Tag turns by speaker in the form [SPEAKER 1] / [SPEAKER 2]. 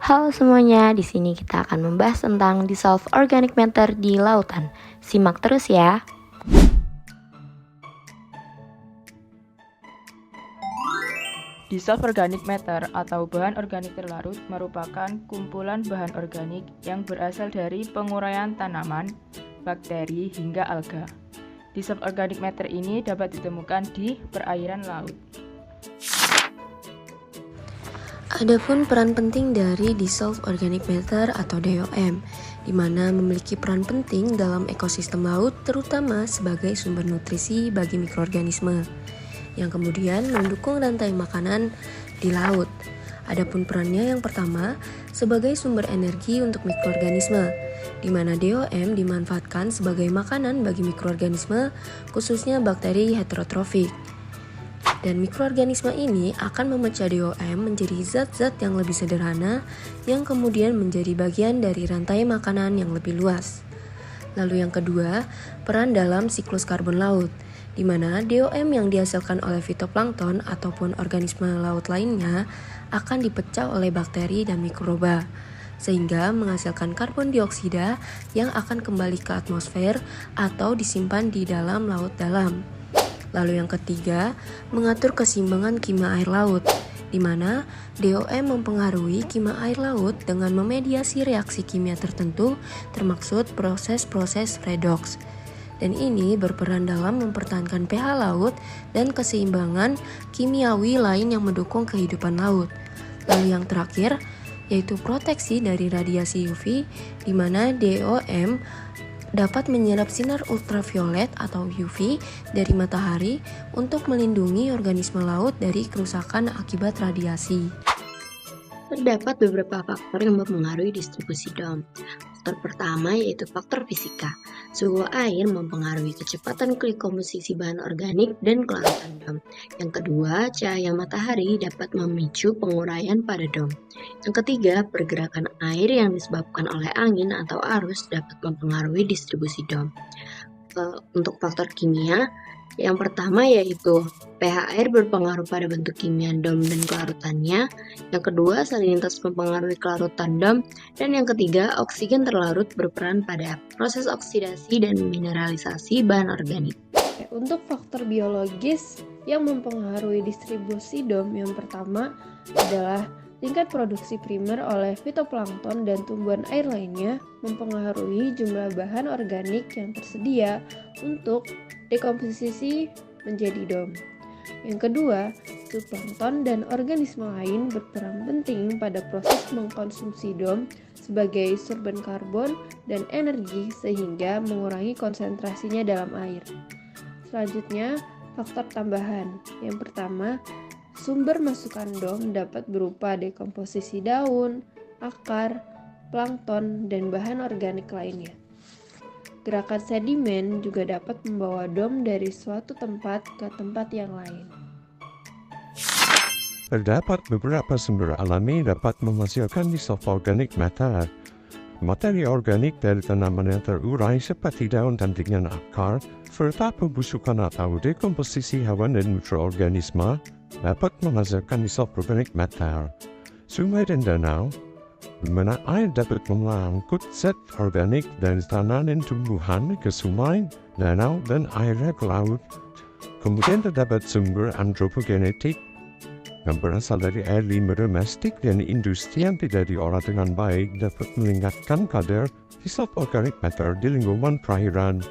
[SPEAKER 1] Halo semuanya, di sini kita akan membahas tentang dissolved organic matter di lautan. Simak terus ya.
[SPEAKER 2] Dissolved organic matter atau bahan organik terlarut merupakan kumpulan bahan organik yang berasal dari penguraian tanaman, bakteri, hingga alga. Dissolved organic matter ini dapat ditemukan di perairan laut.
[SPEAKER 1] Adapun peran penting dari dissolved organic matter atau DOM, di mana memiliki peran penting dalam ekosistem laut terutama sebagai sumber nutrisi bagi mikroorganisme yang kemudian mendukung rantai makanan di laut. Adapun perannya yang pertama sebagai sumber energi untuk mikroorganisme, di mana DOM dimanfaatkan sebagai makanan bagi mikroorganisme khususnya bakteri heterotrofik. Dan mikroorganisme ini akan memecah DOM menjadi zat-zat yang lebih sederhana yang kemudian menjadi bagian dari rantai makanan yang lebih luas. Lalu yang kedua, peran dalam siklus karbon laut, di mana DOM yang dihasilkan oleh fitoplankton ataupun organisme laut lainnya akan dipecah oleh bakteri dan mikroba, sehingga menghasilkan karbon dioksida yang akan kembali ke atmosfer atau disimpan di dalam laut dalam. Lalu yang ketiga, mengatur keseimbangan kimia air laut, di mana DOM mempengaruhi kimia air laut dengan memediasi reaksi kimia tertentu termaksud proses-proses redoks. Dan ini berperan dalam mempertahankan pH laut dan keseimbangan kimiawi lain yang mendukung kehidupan laut. Lalu yang terakhir, yaitu proteksi dari radiasi UV, di mana DOM dapat menyerap sinar ultraviolet atau UV dari matahari untuk melindungi organisme laut dari kerusakan akibat radiasi. Terdapat beberapa faktor yang mempengaruhi distribusi DOM. Faktor pertama yaitu faktor fisika. Suhu air mempengaruhi kecepatan komposisi bahan organik dan kelarutan DOM. Yang kedua, cahaya matahari dapat memicu penguraian pada DOM. Yang ketiga, pergerakan air yang disebabkan oleh angin atau arus dapat mempengaruhi distribusi DOM. Untuk faktor kimia, yang pertama yaitu pH air berpengaruh pada bentuk kimia DOM dan kelarutannya. Yang kedua, salinitas mempengaruhi kelarutan DOM. Dan yang ketiga, oksigen terlarut berperan pada proses oksidasi dan mineralisasi bahan organik.
[SPEAKER 3] Untuk faktor biologis yang mempengaruhi distribusi DOM, yang pertama adalah tingkat produksi primer oleh fitoplankton dan tumbuhan air lainnya mempengaruhi jumlah bahan organik yang tersedia untuk dekomposisi menjadi DOM. Yang kedua, zooplankton dan organisme lain berperan penting pada proses mengkonsumsi DOM sebagai sumber karbon dan energi sehingga mengurangi konsentrasinya dalam air. Selanjutnya, faktor tambahan. Yang pertama, sumber masukan DOM dapat berupa dekomposisi daun, akar, plankton, dan bahan organik lainnya. Gerakan sedimen juga dapat membawa DOM dari suatu tempat ke tempat yang lain.
[SPEAKER 4] Terdapat beberapa sumber alami dapat menghasilkan dissolved organic matter. Materi organik dari tanaman yang terurai seperti daun dan dengan akar, serta pembusukan atau dekomposisi hewan dan mikroorganisme dapat menghasilkan dissolved organic matter. Sungai dan danau, di mana air dapat mengangkut zat organik dari tanah dan tumbuhan ke sungai, danau, dan airnya ke laut. Kemudian terdapat sumber antropogenetik yang berasal dari air limbah domestik dan industri yang tidak diolah dengan baik dapat meningkatkan kadar dissolved organic matter di lingkungan perairan.